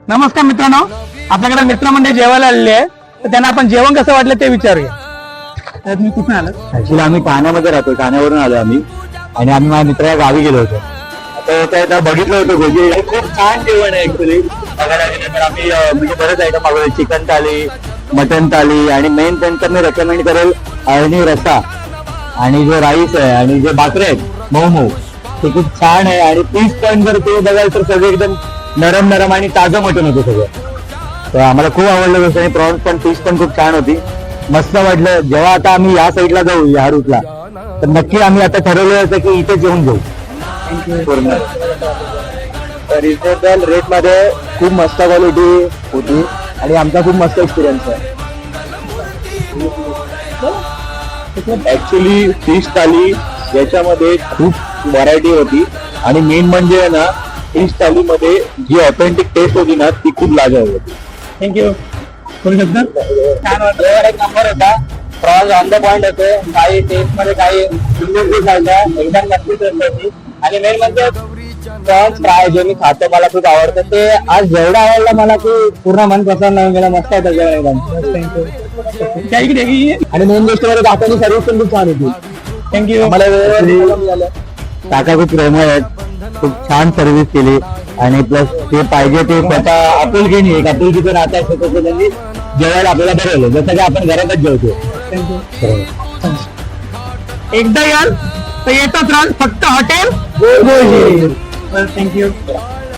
नमस्कार मित्रांनो, आपल्याकडे मित्रमंडळी जेवायला आलेले आहे, तर त्यांना आपण जेवण कसं वाटलं ते विचारूया. तर तुम्ही कुठून आलात? ऍक्च्युली आम्ही ठाण्यामध्ये राहतो, ठाण्यावरून आलो आम्ही. आणि आम्ही माझ्या मित्राच्या गावी गेलो होतो. आता बघितलं होतं गोजी खूप छान जेवण आहे ऍक्च्युली. बघायला गेलं तर आम्ही म्हणजे बरेच आयटम मागवले, चिकन थाली, मटन थाली, आणि मेन त्यांचं मी रेकमेंड करेल अळणी रस्सा, आणि जो राईस आहे आणि जे भाकरे आहेत मऊ मऊ ते खूप छान आहे. आणि पीस पण जर ते बघाल तर सगळे एकदम नरम नरम आणि ताजं मटण होतं सगळं. तर आम्हाला खूप आवडलं गोष्ट. आणि प्रॉन्स पण, फिश पण खूप छान होती, मस्त वाटलं. जेव्हा आता आम्ही या साईडला जाऊ, या रूटला, तर नक्की आम्ही आता ठरवलं होतं की इथे जेवून जाऊ. रिजनेबल रेट मध्ये खूप मस्त क्वालिटी होती आणि आमचा खूप मस्त एक्सपिरियन्स आहे. ऍक्च्युली फिश थाली याच्यामध्ये खूप व्हरायटी होती, आणि मेन म्हणजे ना फिश थालीमध्ये जी ऑथेंटिक टेस्ट होती ना ती खूप लाजवाब होती. थँक्यू. बोलू शकता? छान वाटलं, एक नंबर होता. प्रॉन्स ऑन द पॉइंट होते, काही टेस्ट मध्ये काही एकदम नक्कीच होती. आणि मेन म्हणजे प्रॉन्स फ्राय जे मी खातो मला खूप आवडतं, ते आज जेवढं आवडलं मला की पूर्ण मन प्रसन्न होऊन गेलं. मस्त होतं जेवण एकदम. आणि मेन गोष्ट मध्ये काकाची सर्व्हिस पण खूप छान होती. थँक्यू. मला वेळेवर काका खूप प्रेमळ आहेत, खूप छान सर्व्हिस केली. आणि प्लस ते पाहिजे ते स्वतः आपुलकीने, एक आपुलकीचं नातं आहे तसं त्यांनी जेवायला आपल्याला बरवलं, जसं की आपण घरातच जेवतो. एकदा याल तर येतच राहाल, फक्त हॉटेल. थँक्यू.